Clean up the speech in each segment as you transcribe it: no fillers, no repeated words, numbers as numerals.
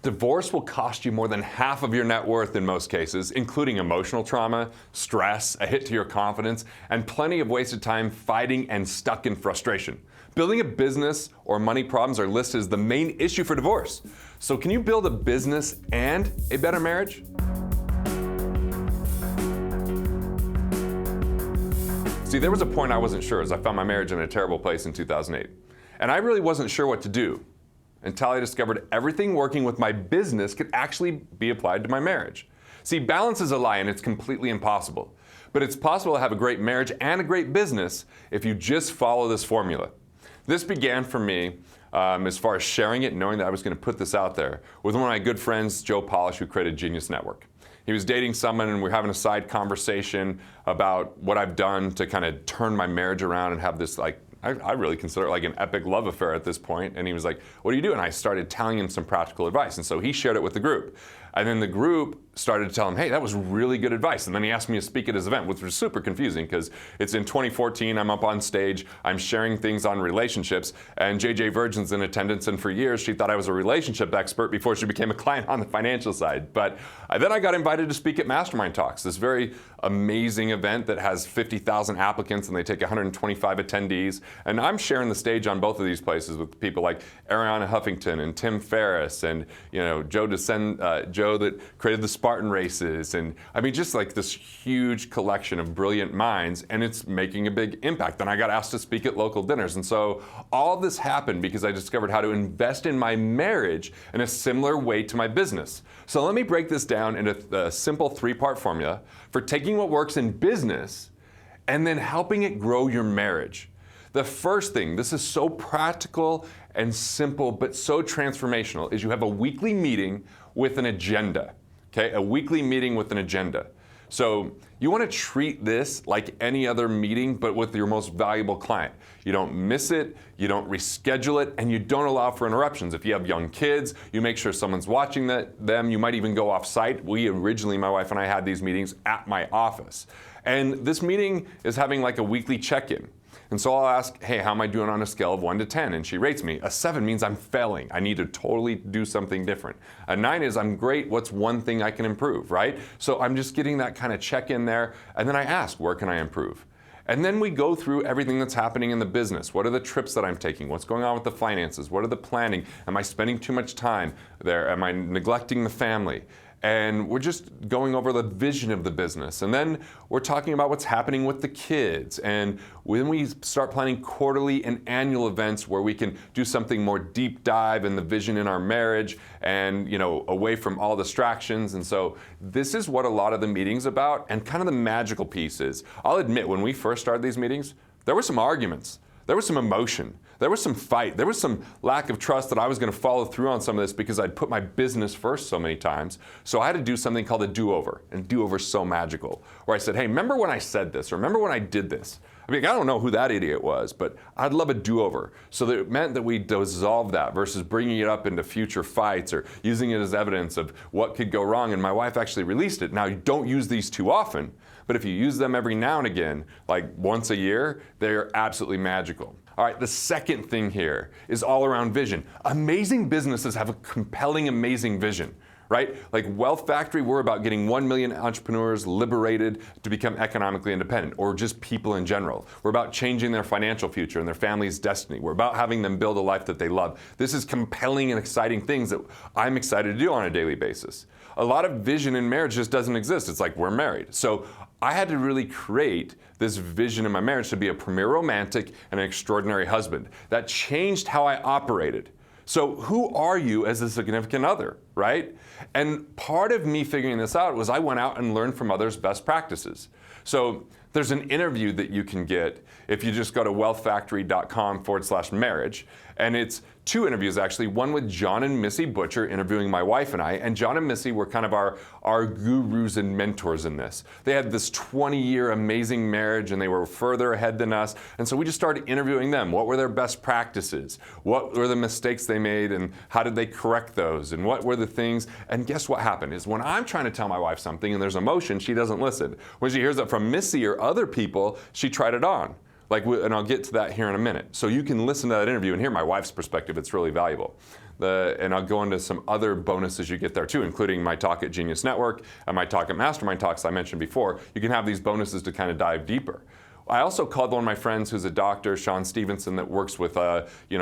Divorce will cost you more than half of your net worth in most cases, including emotional trauma, stress, a hit to your confidence, and plenty of wasted time fighting and stuck in frustration. Building a business or money problems are listed as the main issue for divorce. So can you build a business and a better marriage? See, there was a point I wasn't sure as I found my marriage in a terrible place in 2008. And I really wasn't sure what to do until I discovered everything working with my business could actually be applied to my marriage. See, balance is a lie and it's completely impossible. But it's possible to have a great marriage and a great business if you just follow this formula. This began for me, as far as sharing it, knowing that I was going to put this out there, with one of my good friends, Joe Polish, who created Genius Network. He was dating someone and we were having a side conversation about what I've done to kind of turn my marriage around and have this, like, I really consider it like an epic love affair at this point. And he was like, what do you do? And I started telling him some practical advice. And so he shared it with the group. And then the group started to tell him, hey, that was really good advice. And then he asked me to speak at his event, which was super confusing because it's in 2014, I'm up on stage, I'm sharing things on relationships, and JJ Virgin's in attendance, and for years she thought I was a relationship expert before she became a client on the financial side. But then I got invited to speak at Mastermind Talks, this very amazing event that has 50,000 applicants and they take 125 attendees. And I'm sharing the stage on both of these places with people like Ariana Huffington and Tim Ferriss and Joe that created the Spartan races, and I mean just like this huge collection of brilliant minds, and it's making a big impact. Then I got asked to speak at local dinners, and so all of this happened because I discovered how to invest in my marriage in a similar way to my business. So let me break this down into a simple 3-part formula for taking what works in business and then helping it grow your marriage. The first thing, this is so practical and simple but so transformational, is you have a weekly meeting with an agenda. Okay, a weekly meeting with an agenda. So you want to treat this like any other meeting, but with your most valuable client. You don't miss it, you don't reschedule it, and you don't allow for interruptions. If you have young kids, you make sure someone's watching them. You might even go off-site. We originally, my wife and I, had these meetings at my office. And this meeting is having like a weekly check-in. And so I'll ask, hey, how am I doing on a scale of 1 to 10? And she rates me. A 7 means I'm failing. I need to totally do something different. A 9 is I'm great. What's one thing I can improve, right? So I'm just getting that kind of check in there. And then I ask, where can I improve? And then we go through everything that's happening in the business. What are the trips that I'm taking? What's going on with the finances? What are the planning? Am I spending too much time there? Am I neglecting the family? And we're just going over the vision of the business. And then we're talking about what's happening with the kids. And when we start planning quarterly and annual events where we can do something more deep dive in the vision in our marriage and, away from all distractions. And so this is what a lot of the meeting's about, and kind of the magical piece is, I'll admit, when we first started these meetings, there were some arguments. There was some emotion. There was some fight. There was some lack of trust that I was going to follow through on some of this because I'd put my business first so many times. So I had to do something called a do-over. And do-over's so magical. Where I said, hey, remember when I said this? Or remember when I did this? I mean, I don't know who that idiot was, but I'd love a do-over. So that it meant that we dissolved that versus bringing it up into future fights or using it as evidence of what could go wrong. And my wife actually released it. Now, you don't use these too often, but if you use them every now and again, like once a year, they're absolutely magical. All right, the second thing here is all around vision. Amazing businesses have a compelling, amazing vision, right? Like Wealth Factory, we're about getting 1 million entrepreneurs liberated to become economically independent, or just people in general. We're about changing their financial future and their family's destiny. We're about having them build a life that they love. This is compelling and exciting things that I'm excited to do on a daily basis. A lot of vision in marriage just doesn't exist. It's like we're married. So I had to really create this vision in my marriage to be a premier romantic and an extraordinary husband. That changed how I operated. So who are you as a significant other, right? And part of me figuring this out was I went out and learned from others' best practices. So there's an interview that you can get if you just go to wealthfactory.com/marriage. And it's 2 interviews actually, one with John and Missy Butcher interviewing my wife and I. And John and Missy were kind of our gurus and mentors in this. They had this 20-year amazing marriage and they were further ahead than us. And so we just started interviewing them. What were their best practices? What were the mistakes they made and how did they correct those? And what were the things? And guess what happened is when I'm trying to tell my wife something and there's emotion, she doesn't listen. When she hears it from Missy or other people, she tried it on. And I'll get to that here in a minute. So you can listen to that interview and hear my wife's perspective. It's really valuable. And I'll go into some other bonuses you get there too, including my talk at Genius Network and my talk at Mastermind Talks I mentioned before. You can have these bonuses to kind of dive deeper. I also called one of my friends who's a doctor, Sean Stevenson, that works with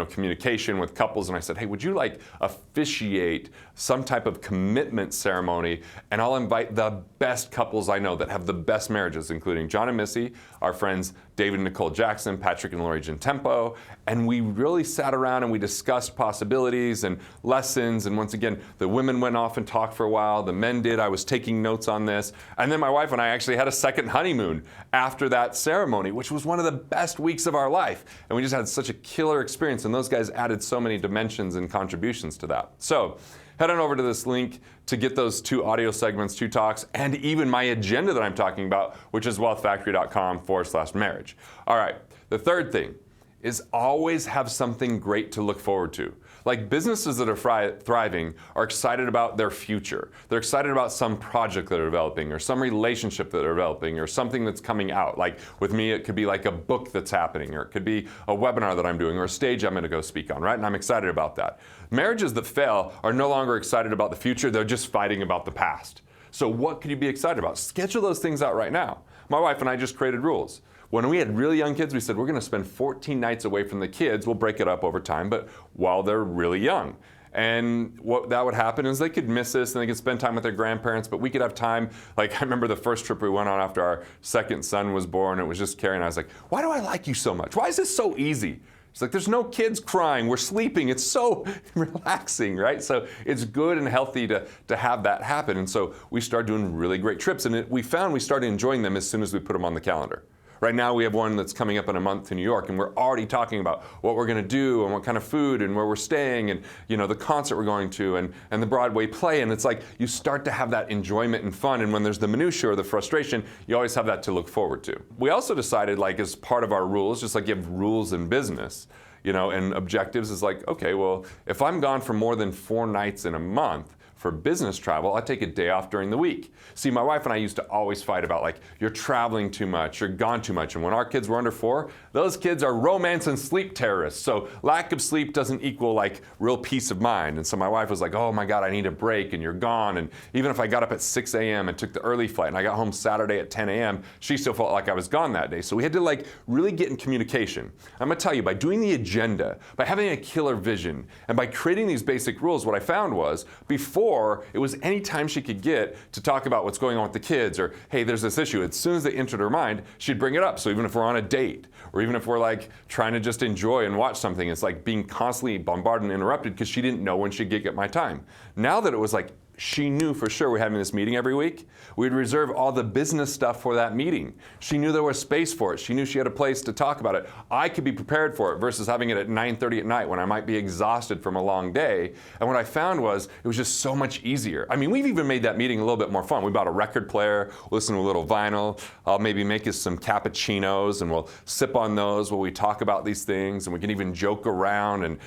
communication with couples, and I said, hey, would you officiate some type of commitment ceremony? And I'll invite the best couples I know that have the best marriages, including John and Missy, our friends David and Nicole Jackson, Patrick and Lori Gentempo, and we really sat around and we discussed possibilities and lessons. And once again, the women went off and talked for a while. The men did. I was taking notes on this. And then my wife and I actually had a second honeymoon after that ceremony, which was one of the best weeks of our life. And we just had such a killer experience. And those guys added so many dimensions and contributions to that. So head on over to this link to get those 2 audio segments, 2 talks, and even my agenda that I'm talking about, which is wealthfactory.com/marriage. All right, the third thing is always have something great to look forward to. Like businesses that are thriving are excited about their future. They're excited about some project that they're developing or some relationship that they're developing or something that's coming out. Like with me, it could be like a book that's happening, or it could be a webinar that I'm doing, or a stage I'm gonna go speak on, right? And I'm excited about that. Marriages that fail are no longer excited about the future, they're just fighting about the past. So what could you be excited about? Schedule those things out right now. My wife and I just created rules. When we had really young kids, we said, we're going to spend 14 nights away from the kids. We'll break it up over time, but while they're really young. And what that would happen is they could miss this and they could spend time with their grandparents, but we could have time. Like I remember the first trip we went on after our second son was born. It was just Carrie and I was like, why do I like you so much? Why is this so easy? It's like, there's no kids crying, we're sleeping, it's so relaxing, right? So it's good and healthy to have that happen. And so we started doing really great trips, and we found we started enjoying them as soon as we put them on the calendar. Right now we have one that's coming up in a month to New York, and we're already talking about what we're going to do and what kind of food and where we're staying and the concert we're going to and the Broadway play. And it's like you start to have that enjoyment and fun, and when there's the minutia or the frustration, you always have that to look forward to. We also decided, as part of our rules, just like you have rules in business, and objectives, is like, okay, well, if I'm gone for more than 4 nights in a month for business travel, I take a day off during the week. See, my wife and I used to always fight about you're traveling too much, you're gone too much. And when our kids were under 4, those kids are romance and sleep terrorists. So lack of sleep doesn't equal real peace of mind. And so my wife was like, oh my God, I need a break, and you're gone. And even if I got up at 6 a.m. and took the early flight and I got home Saturday at 10 a.m., she still felt like I was gone that day. So we had to really get in communication. I'm gonna tell you, by doing the agenda, by having a killer vision, and by creating these basic rules, what I found was before, it was any time she could get to talk about what's going on with the kids, or hey, there's this issue. As soon as they entered her mind, she'd bring it up. So even if we're on a date, or even if we're trying to just enjoy and watch something, it's like being constantly bombarded and interrupted because she didn't know when she'd get my time. Now that it was she knew for sure we're having this meeting every week, we'd reserve all the business stuff for that meeting. She knew there was space for it. She knew she had a place to talk about it. I could be prepared for it versus having it at 9:30 at night when I might be exhausted from a long day. And what I found was it was just so much easier. I mean, we've even made that meeting a little bit more fun. We bought a record player, listen to a little vinyl. I'll maybe make us some cappuccinos and we'll sip on those while we talk about these things, and we can even joke around. And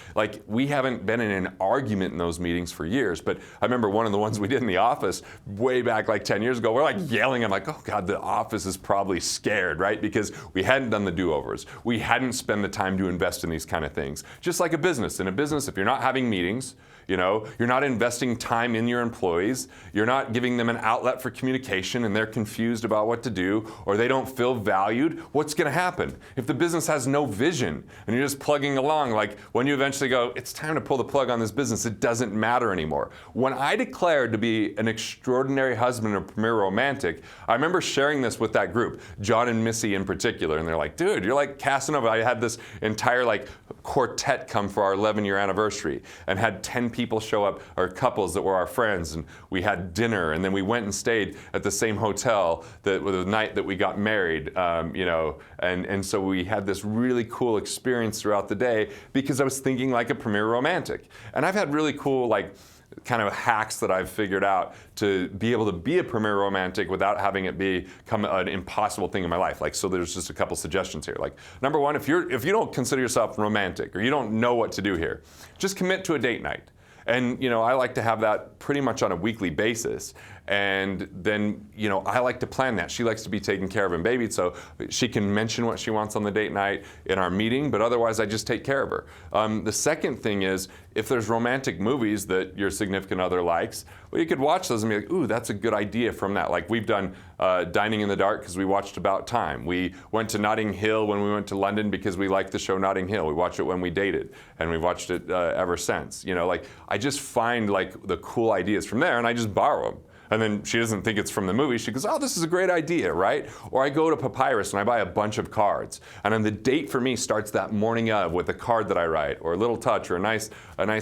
we haven't been in an argument in those meetings for years, but I remember one of the ones we did in the office way back 10 years ago, we're yelling. I'm like, oh God, the office is probably scared, right? Because we hadn't done the do-overs. We hadn't spent the time to invest in these kind of things. Just like a business. In a business, if you're not having meetings, you're not investing time in your employees, you're not giving them an outlet for communication, and they're confused about what to do, or they don't feel valued, what's gonna happen? If the business has no vision and you're just plugging along, when you eventually go, it's time to pull the plug on this business, it doesn't matter anymore. When I declared to be an extraordinary husband and a premier romantic, I remember sharing this with that group, John and Missy in particular, and they're like, dude, you're like Casanova. I had this entire quartet come for our 11-year anniversary and had 10 people show up, or couples that were our friends, and we had dinner, and then we went and stayed at the same hotel the night that we got married, and so we had this really cool experience throughout the day because I was thinking like a premier romantic. And I've had really cool kind of hacks that I've figured out to be able to be a premier romantic without having it become an impossible thing in my life. So there's just a couple suggestions here. Number one, if you don't consider yourself romantic or you don't know what to do here, just commit to a date night. And, I like to have that pretty much on a weekly basis. And then, I like to plan that. She likes to be taken care of and babied, so she can mention what she wants on the date night in our meeting, but otherwise I just take care of her. The second thing is, if there's romantic movies that your significant other likes, well, you could watch those and be like, ooh, that's a good idea from that. Like we've done Dining in the Dark because we watched About Time. We went to Notting Hill when we went to London because we liked the show Notting Hill. We watched it when we dated, and we've watched it ever since. Like I just find like the cool ideas from there and I just borrow them. And then she doesn't think it's from the movie. She goes, oh, this is a great idea, right? Or I go to Papyrus and I buy a bunch of cards. And then the date for me starts that morning of with a card that I write, or a little touch, or a nice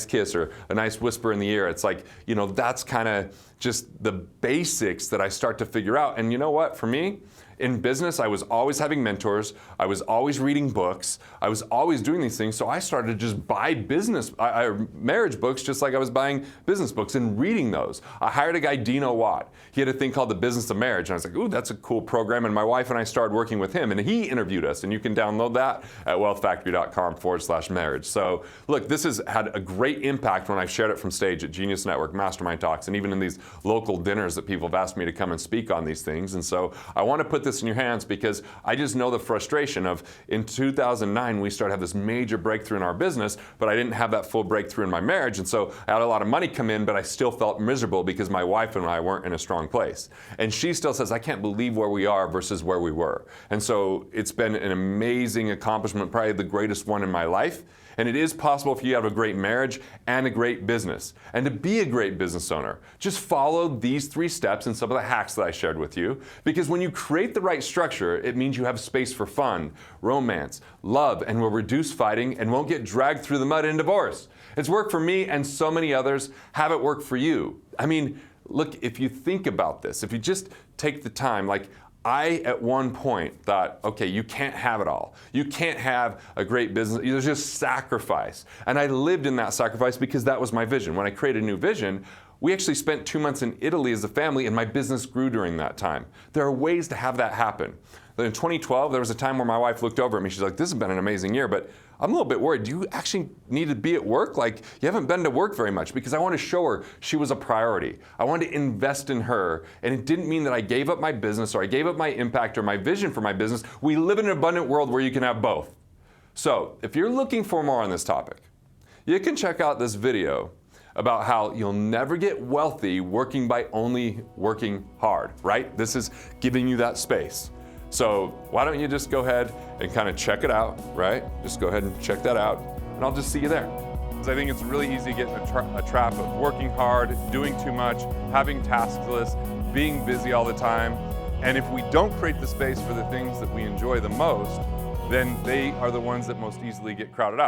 kiss, or a nice whisper in the ear. It's like, that's kind of just the basics that I start to figure out. And you know what, for me, in business, I was always having mentors. I was always reading books. I was always doing these things. So I started to just buy marriage books just like I was buying business books and reading those. I hired a guy, Dino Watt. He had a thing called The Business of Marriage. And I was like, ooh, that's a cool program. And my wife and I started working with him. And he interviewed us. And you can download that at wealthfactory.com/marriage. So look, this has had a great impact when I've shared it from stage at Genius Network, Mastermind Talks, and even in these local dinners that people have asked me to come and speak on these things. And so I want to put this in your hands because I just know the frustration of in 2009 we started to have this major breakthrough in our business, but I didn't have that full breakthrough in my marriage, and so I had a lot of money come in, but I still felt miserable because my wife and I weren't in a strong place. And she still says, I can't believe where we are versus where we were. And so it's been an amazing accomplishment, probably the greatest one in my life. And it is possible for you to have a great marriage and a great business. And to be a great business owner, just follow these 3 steps and some of the hacks that I shared with you. Because when you create the right structure, it means you have space for fun, romance, love, and will reduce fighting and won't get dragged through the mud in divorce. It's worked for me and so many others. Have it work for you. I mean, look, if you think about this, if you just take the time, like I, at one point, thought, okay, you can't have it all. You can't have a great business. There's just sacrifice. And I lived in that sacrifice because that was my vision. When I created a new vision, we actually spent 2 months in Italy as a family, and my business grew during that time. There are ways to have that happen. In 2012, there was a time where my wife looked over at me. She's like, this has been an amazing year, but I'm a little bit worried. Do you actually need to be at work? Like, you haven't been to work very much, because I want to show her she was a priority. I wanted to invest in her, and it didn't mean that I gave up my business or I gave up my impact or my vision for my business. We live in an abundant world where you can have both. So if you're looking for more on this topic, you can check out this video about how you'll never get wealthy working by only working hard, right? This is giving you that space. So why don't you just go ahead and kind of check it out, right? Just go ahead and check that out, and I'll just see you there. Because I think it's really easy to get in a trap of working hard, doing too much, having task lists, being busy all the time. And if we don't create the space for the things that we enjoy the most, then they are the ones that most easily get crowded out.